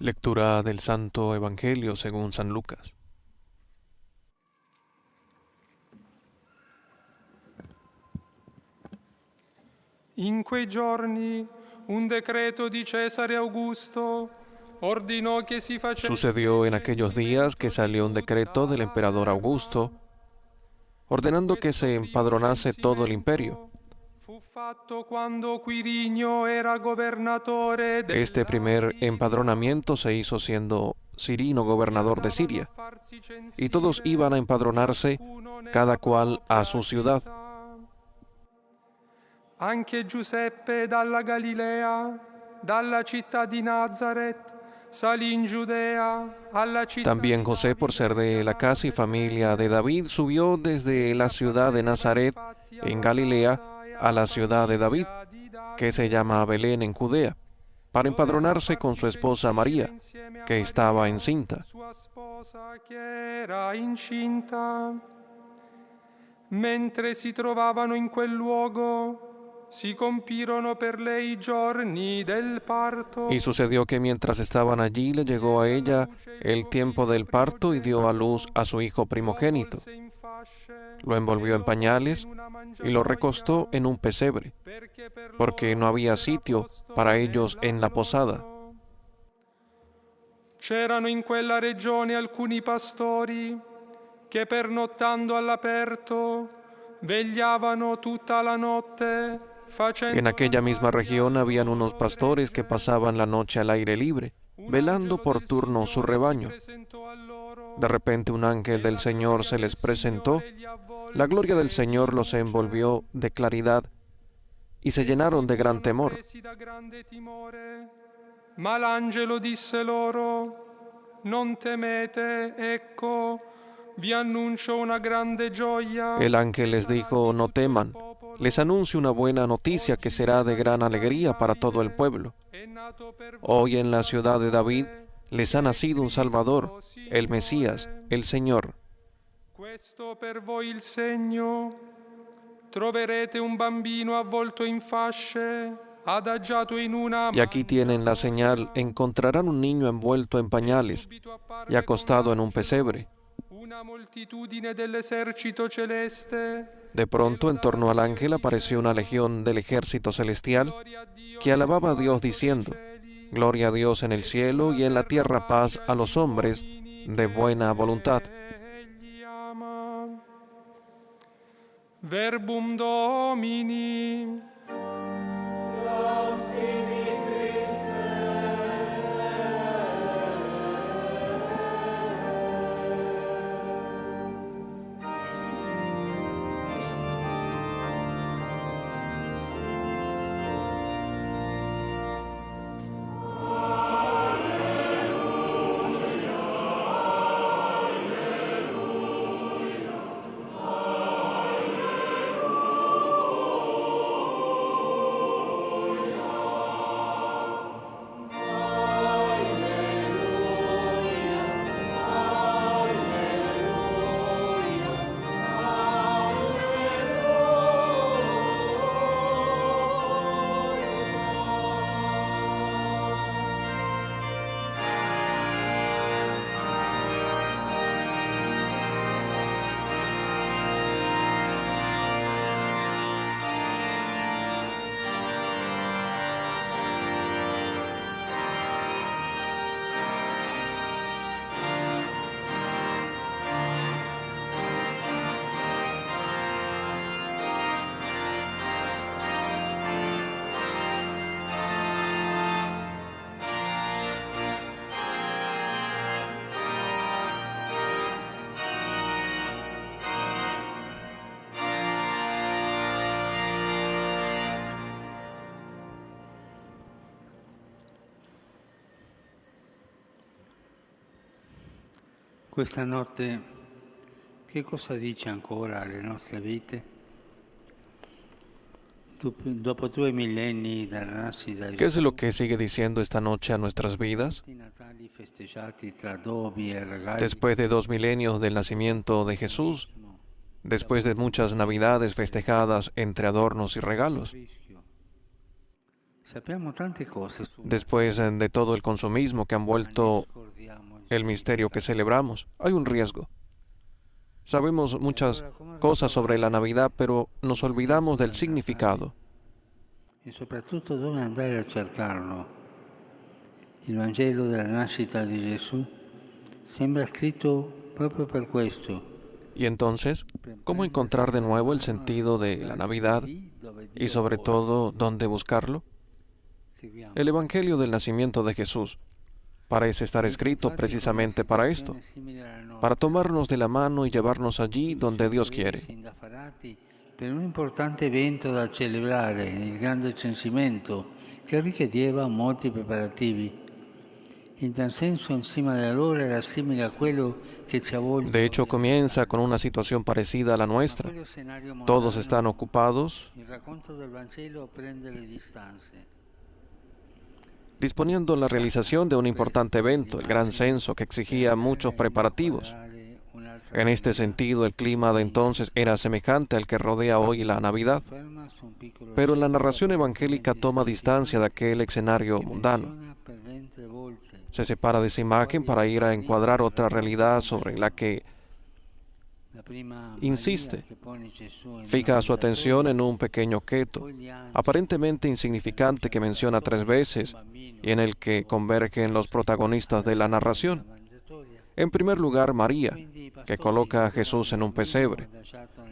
Lectura del Santo Evangelio según San Lucas. In quei giorni un decreto di Cesare Augusto ordinò que si facesse Sucedió en aquellos días que salió un decreto del emperador Augusto ordenando que se empadronase todo el imperio. Fu fatto quando Quirinio era governatore Este primer empadronamiento se hizo siendo Cirino gobernador de Siria, y todos iban a empadronarse, cada cual a su ciudad. Anche Giuseppe dalla Galilea, dalla città di Nazaret, salì in Giudea, alla città También José, por ser de la casa y familia de David, subió desde la ciudad de Nazaret, en Galilea, a la ciudad de David, que se llama Belén en Judea, para empadronarse con su esposa María, que estaba encinta. sua sposa che era incinta. Mentre si trovavano in quel luogo, si compirono per lei i giorni del parto. Y sucedió que mientras estaban allí, le llegó a ella el tiempo del parto y dio a luz a su hijo primogénito. Lo envolvió en pañales y lo recostó en un pesebre, porque no había sitio para ellos en la posada. C'erano in quella regione alcuni pastori che pernottando all'aperto vegliavano tutta la notte facendo En aquella misma región habían unos pastores que pasaban la noche al aire libre, velando por turno su rebaño. De repente un ángel del Señor se les presentó, la gloria del Señor los envolvió de claridad y se llenaron de gran temor. Ma l'angelo disse loro: non temete, ecco, vi annuncio una grande gioia. El ángel les dijo: no teman, les anuncio una buena noticia que será de gran alegría para todo el pueblo. Hoy en la ciudad de David les ha nacido un Salvador, el Mesías, el Señor. Questo per voi il segno: troverete un bambino avvolto in fasce, adagiato in una Y aquí tienen la señal: encontrarán un niño envuelto en pañales y acostado en un pesebre. una moltitudine dell'esercito celeste. De pronto, en torno al ángel apareció una legión del ejército celestial que alababa a Dios diciendo: gloria a Dios en el cielo y en la tierra paz a los hombres de buena voluntad. Verbum Domini. Questa notte che cosa dice ancora alle nostre vite? Dopo 2 millenni dalla nascita di ¿Qué es lo que sigue diciendo esta noche a nuestras vidas? i Natali festeggiati tra adobi e regali, Después de 2 milenios del nacimiento de Jesús, después de muchas Navidades festejadas entre adornos y regalos, rischio Sappiamo tante cose su Después de todo el consumismo que han vuelto scordiamo il el misterio que significato. celebramos, hay un riesgo. Sabemos muchas cosas sobre la Navidad, pero nos olvidamos del significado. E soprattutto dove andare a cercarlo. Il Vangelo della nascita di Gesù sembra scritto proprio per questo. Y entonces, ¿cómo encontrar de nuevo el sentido de la Navidad y sobre todo dónde buscarlo? Seguiamo. El Evangelio del nacimiento de Jesús parece estar escrito precisamente para esto, para tomarnos de la mano y llevarnos allí donde Dios quiere. Indaffarati per un importante evento da celebrare, il grande censimento, che richiedeva molti preparativi. In tal senso, insieme da loro era simile a quello che ci ha avvolto. De hecho, comienza con una situación parecida a la nuestra. Quello scenario Todos mondano, están ocupados il racconto del Vangelo prende le distanze. disponiendo la realización de un importante evento, el gran censo, que exigía muchos preparativos. En este sentido, el clima de entonces era semejante al que rodea hoy la Navidad, pero la narración evangélica toma distancia de aquel escenario mundano. Se separa de esa imagen para ir a encuadrar otra realidad sobre la que insiste. Fija su atención en un pequeño objeto, aparentemente insignificante, que menciona 3 veces y en el que convergen los protagonistas de la narración. En primer lugar, María, que coloca a Jesús en un pesebre.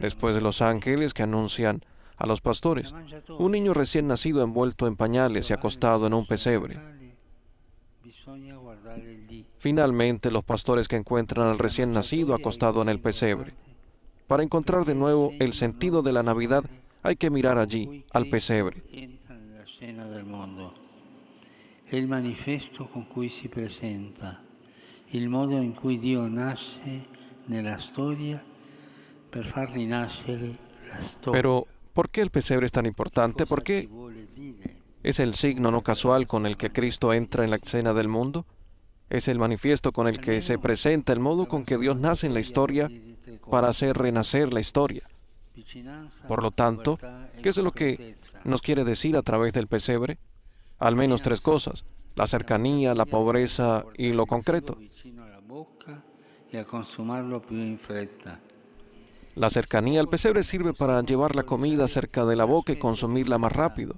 Después, los ángeles que anuncian a los pastores un niño recién nacido envuelto en pañales y acostado en un pesebre. Finalmente, los pastores que encuentran al recién nacido acostado en el pesebre. Para encontrar de nuevo el sentido de la Navidad, hay que mirar allí, al pesebre. È il manifesto con cui si presenta, il modo in cui Dio nasce nella storia per far rinascere la storia. Pero, ¿por qué el pesebre es tan importante? ¿Por qué es el signo no casual con el que Cristo entra en la escena del mundo? Es el manifiesto con el que se presenta el modo con que Dios nace en la historia para hacer renacer la historia. Por lo tanto, ¿qué es lo que nos quiere decir a través del pesebre? Al menos 3 cosas: la cercanía, la pobreza y lo concreto. La cercanía al pesebre sirve para llevar la comida cerca de la boca y consumirla más rápido.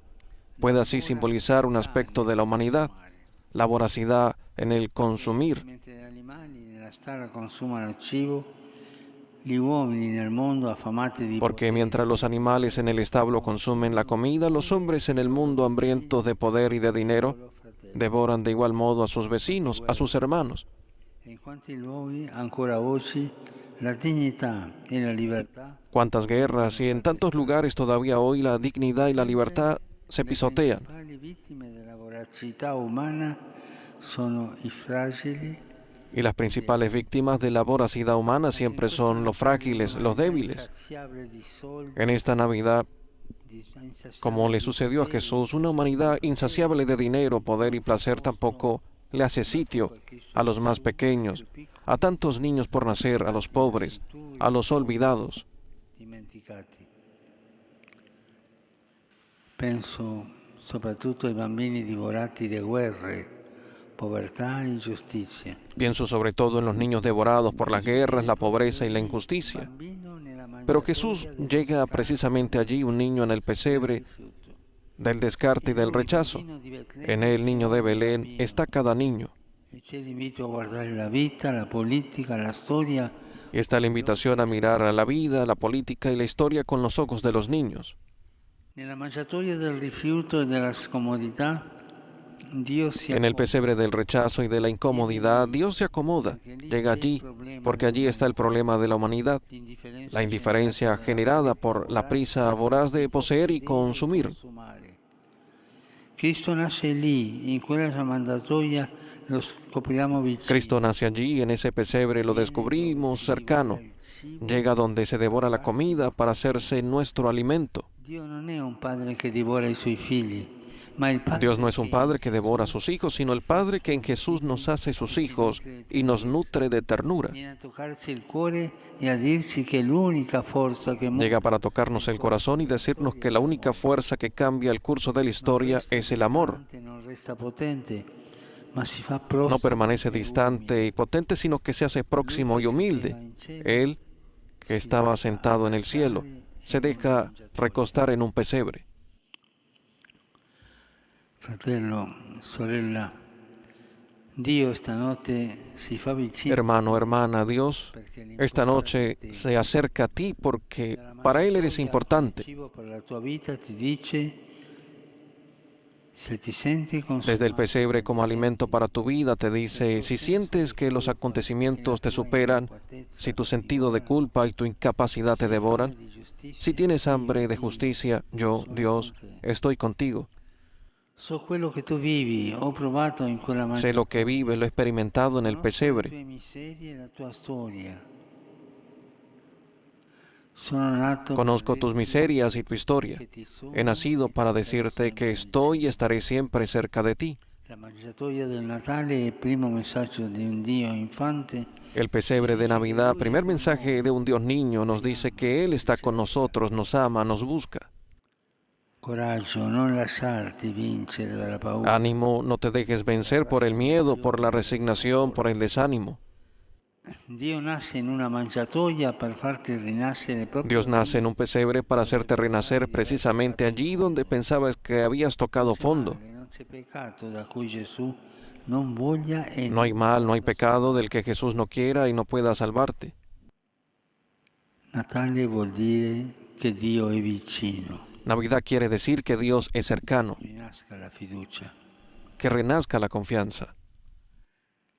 Puede así simbolizar un aspecto de la humanidad, la voracidad en el consumir. Porque mientras los animales en el establo consumen la comida, los hombres en el mundo hambrientos de poder y de dinero devoran de igual modo a sus vecinos, a sus hermanos. Cuántas guerras, y en tantos lugares todavía hoy la dignidad y la libertad se pisotean. Y las principales víctimas de la voracidad humana siempre son los frágiles, los débiles. En esta Navidad, como le sucedió a Jesús, una humanidad insaciable de dinero, poder y placer tampoco le hace sitio a los más pequeños, a tantos niños por nacer, a los pobres, a los olvidados. Penso soprattutto ai bambini divorati da guerre, povertà e ingiustizia. Pienso sobre todo en los niños devorados por las guerras, la pobreza y la injusticia. Pero Jesús llega precisamente allí, un niño en el pesebre del descarte y del rechazo. En el niño de Belén está cada niño. Y está la invitación a mirar a la vida, la política y la historia con los ojos de los niños. En el pesebre del rechazo y de la incomodidad, Dios se acomoda, llega allí, porque allí está el problema de la humanidad, la indiferencia generada por la prisa voraz de poseer y consumir. Cristo nace allí, en ese pesebre lo descubrimos cercano. Llega donde se devora la comida para hacerse nuestro alimento. Dio non è un padre che divora i suoi figli, Ma il Padre Dios no es un che padre que devora a sus hijos, sino el Padre que en Jesús nos hace sus hijos y nos nutre de ternura. viene a toccarci il cuore e a dirci che l'unica forza che Llega para tocarnos el corazón y decirnos que la única fuerza que cambia el curso de la historia es el amor. non resta potente, ma si fa No prossimo. permanece distante y potente, sino que se hace próximo y humilde. Él, que estaba sentado en el cielo, se deja recostar en un pesebre. Fratello, sorella, Dio stanotte si fa vicino Hermano, hermana, Dios esta noche se acerca a ti porque para Él eres importante. cibo per la tua vita ti dice se ti senti consumato Desde el pesebre como alimento para tu vida te dice, si sientes que los acontecimientos te superan, si tu sentido de culpa y tu incapacidad te devoran, si tienes hambre de justicia, yo, Dios, estoy contigo. so quello che tu vivi, ho provato in quella Sé lo que vive, lo he experimentado en el le pesebre. tue miserie e la tua storia. Sono nato Conozco tus miserias y tu historia. che ti sono He nacido para decirte que estoy y estaré siempre cerca de ti. la mangiatoia del Natale è il primo messaggio di un Dio infante. El pesebre de Navidad, primer mensaje de un Dios niño, nos dice que Él está con nosotros, nos ama, nos busca. Coraggio, non lasciarti vincere dalla paura. Ánimo, no te dejes vencer por el miedo, por la resignación, por el desánimo. Dio nasce in una mangiatoia per farti rinascere proprio Dios nace en un pesebre para hacerte renacer precisamente allí donde pensabas que habías tocado fondo. non c'è peccato da cui Gesù non voglia e No hay mal, no hay pecado del que Jesús no quiera y no pueda salvarte. Natale vuol dire che Dio è vicino. Navidad quiere decir que Dios es cercano, Rinasca la fiducia. que renazca la confianza.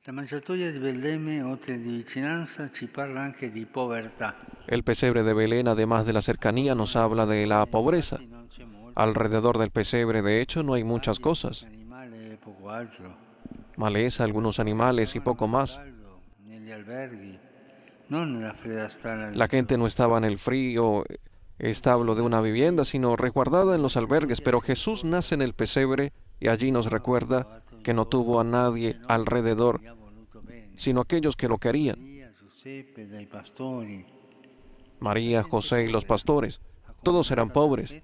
La mangiatoia di Betlemme, oltre di vicinanza, ci parla anche di povertà. El pesebre de Belén, además de la cercanía, nos habla de la pobreza. Non c'è molto. Alrededor del pesebre, de hecho, no hay muchas cosas. Animale e poco altro. Maleza, algunos animales y poco más. Caldo, negli alberghi, non nella fredda stalla La gente no estaba en el frío establo de una vivienda, sino resguardada en los albergues, pero Jesús nace en el pesebre y allí nos recuerda que no tuvo a nadie alrededor, sino aquellos que lo querían. Maria, Giuseppe, dai pastori. María, José y los pastores, todos eran pobres,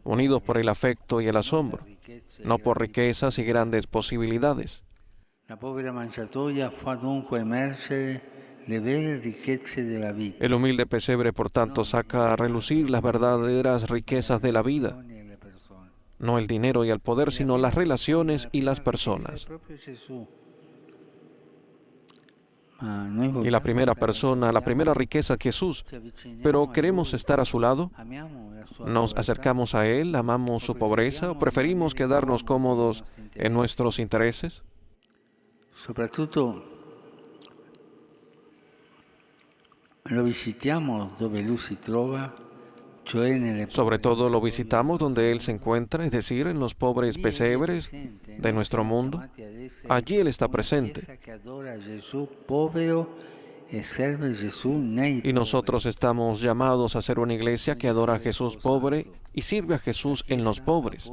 unidos por el afecto y el asombro, no por riquezas y grandes posibilidades. La povera mangiatoia fa dunque emergere le vere ricchezze della vita. El humilde pesebre, por tanto, saca a relucir las verdaderas riquezas de la vida, E le persone. no el dinero y el poder, sino las relaciones y las personas. Proprio Gesù. Ma noi Y vogliamo la primera stare persona, la primera riqueza es Jesús. ci avviciniamo Pero a ¿queremos Lui, estar a su lado? amiamo la sua ¿Nos povertà, acercamos a Él? ¿Amamos su pobreza? ¿O preferimos quedarnos cómodos en nuestros intereses? soprattutto lo visitiamo dove Lui si trova, cioè nelle Sobre todo lo visitamos donde Él se encuentra, es decir, en los pobres pesebres de nuestro mundo. Allí Él está presente. Chiesa che adora Gesù povero e serve Gesù nei Y nosotros estamos llamados a ser una iglesia que adora a Jesús pobre y sirve a Jesús en los pobres.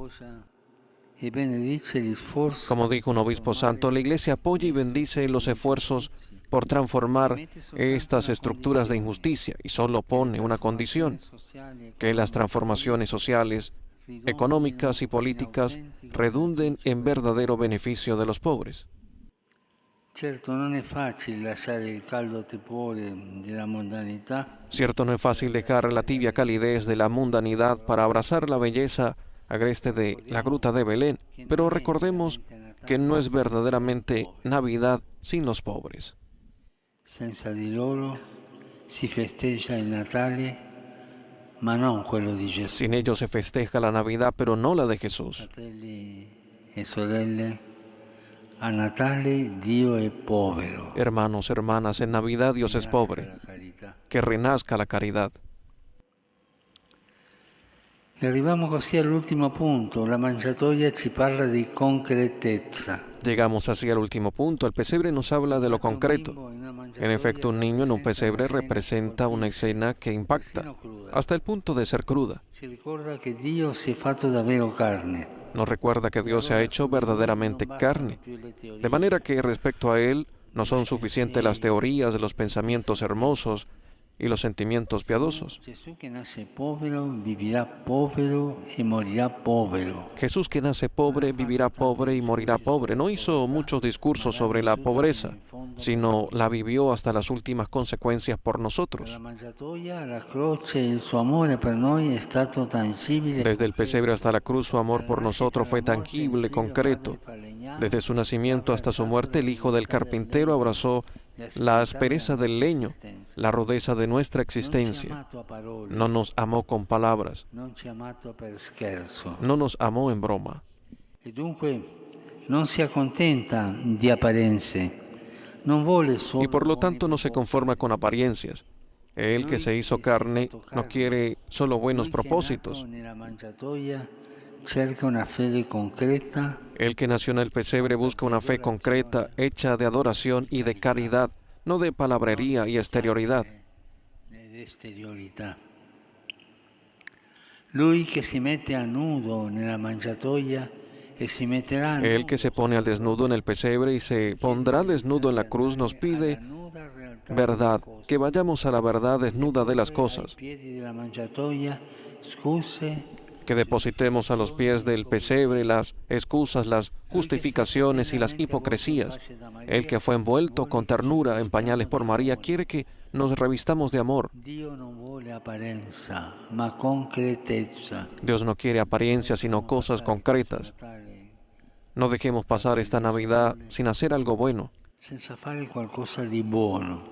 e benedice gli sforzi Como dijo un obispo santo, la iglesia apoya y bendice los esfuerzos por transformar estas estructuras de injusticia y solo pone una condición, sociali que las transformaciones sociales, económicas y políticas redunden en verdadero beneficio de los pobres. Certo non è facile lasciare il caldo tepore della mondanità, Cierto, no es fácil dejar la tibia calidez de la mundanidad para abrazar la belleza agreste de la gruta de Belén, pero recordemos que no es verdaderamente Navidad sin los pobres. senza di loro si festeggia il Natale, ma non quello di Gesù. Sin ellos se festeja la Navidad, pero no la de Jesús. Fratelli e sorelle, a Natale Dio è povero. Hermanos, hermanas, en Navidad Dios es pobre, La carità. que renazca la caridad. E arriviamo così all'ultimo punto, la mangiatoia ci parla di concretezza. Llegamos así al último punto. El pesebre nos habla de lo concreto. En efecto, un niño en un pesebre representa una escena que impacta, hasta el punto de ser cruda. Ci ricorda che Dio si è fatto davvero carne. Nos recuerda que Dios se ha hecho verdaderamente carne, de manera que respecto a Él no son suficientes las teorías, los pensamientos hermosos y los sentimientos piadosos. Jesús que nace povero, vivirá povero y morirá povero. Jesús que nace pobre, vivirá pobre y morirá pobre. No hizo muchos discursos sobre la pobreza, sino la vivió hasta las últimas consecuencias por nosotros. Dalla mangiatoia alla croce il suo amore per noi è stato tangibile. Desde el pesebre hasta la cruz, su amor por nosotros fue tangible, concreto. Desde su nacimiento hasta su muerte, el hijo del carpintero abrazó la aspereza del leño, la rudeza de nuestra existencia. No nos amó con palabras, Non ci ha amato per scherzo. no nos amó en broma. E dunque non si accontenta di apparenze. Non vuole solo Y por lo tanto no se conforma con apariencias. Él que se hizo carne no quiere solo buenos propósitos. nella mangiatoia cerca una fede concreta El que nació en el pesebre busca una fe concreta, hecha de adoración y de caridad, no de palabrería y exterioridad. ed esteriorità. Lui che si mette a nudo nella mangiatoia e si metterà a nudo El que se pone al desnudo en el pesebre y se pondrá desnudo en la cruz nos pide nuda realtà verdad, que vayamos a la verdad desnuda de las cosas, ai piedi della mangiatoia, scuse que depositemos a los pies del pesebre las excusas, las justificaciones y las hipocresías. El que fue envuelto con ternura en pañales por María quiere que nos revistamos de amor. Dio non vuole apparenza, ma concretezza. Dios no quiere apariencias, sino cosas concretas. No dejemos pasar esta Navidad sin hacer algo bueno, Senza fare qualcosa di buono.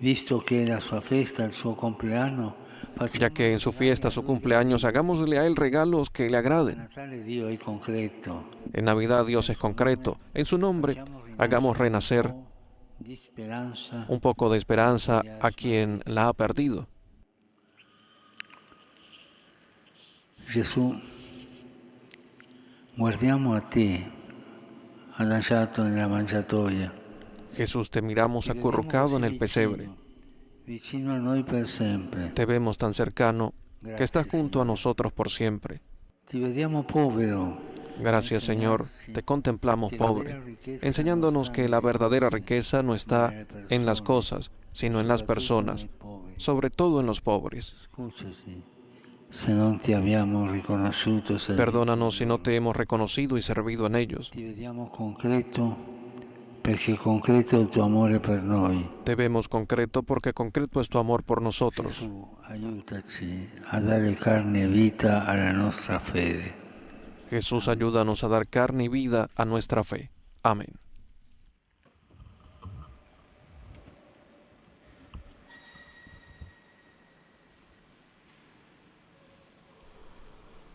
Visto che la sua festa, il suo compleanno, ya que en su fiesta, su cumpleaños, hagámosle a Él regalos que le agraden. Natale Dio è concreto. En Navidad Dios es concreto. En su nombre, hagamos renacer Di speranza. un poco de esperanza a quien la ha perdido. Gesù, guardiamo a te, adagiato nella mangiatoia, Jesús, te miramos acurrucado en el pesebre. vicino a noi per sempre. Te vemos tan cercano que estás junto a nosotros por siempre. Ti vediamo povero, Gracias, Señor, te contemplamos pobre, enseñándonos que la verdadera riqueza no está en las cosas, sino en las personas, sobre todo en los pobres. Scusaci se non ti abbiamo riconosciuto, se Perdónanos si no te hemos reconocido y servido en ellos. ti vediamo concreto, perché concreto è il tuo amore per noi. Te vemos concreto porque concreto es tu amor por nosotros. Gesù, aiutaci a dare carne e vita alla nostra fede. Jesús, ayúdanos a dar carne y vida a nuestra fe. Amén.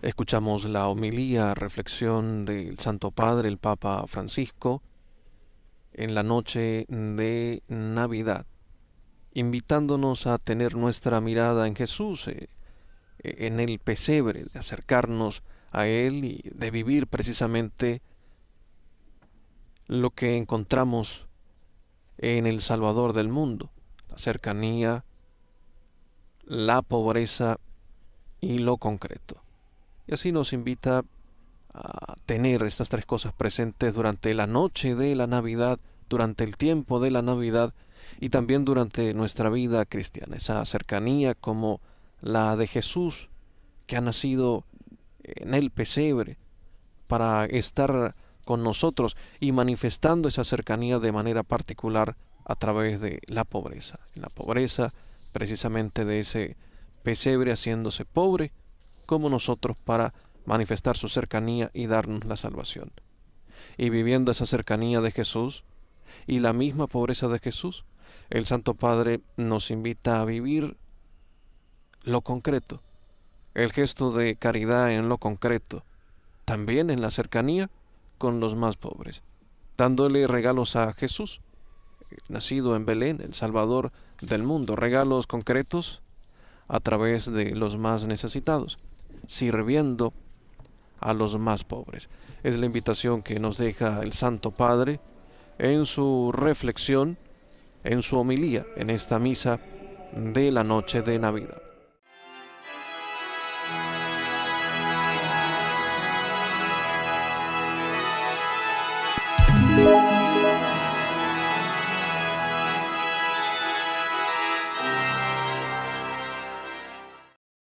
Escuchamos la homilía, reflexión del Santo Padre, el Papa Francisco, en la noche de Navidad, invitándonos a tener nuestra mirada en Jesús, en el pesebre, de acercarnos a Él y de vivir precisamente lo que encontramos en el Salvador del mundo, la cercanía, la pobreza y lo concreto. Y así nos invita a tener estas tres cosas presentes durante la noche de la Navidad, durante el tiempo de la Navidad y también durante nuestra vida cristiana. Esa cercanía como la de Jesús, que ha nacido en el pesebre para estar con nosotros y manifestando esa cercanía de manera particular a través de la pobreza. En la pobreza, precisamente de ese pesebre haciéndose pobre como nosotros para manifestar su cercanía y darnos la salvación. Y viviendo esa cercanía de Jesús y la misma pobreza de Jesús, el Santo Padre nos invita a vivir lo concreto, el gesto de caridad en lo concreto, también en la cercanía con los más pobres, dándole regalos a Jesús, nacido en Belén, el Salvador del mundo, regalos concretos a través de los más necesitados, sirviendo a los más pobres. Es la invitación que nos deja el Santo Padre en su reflexión, en su homilía, en esta misa de la noche de Navidad.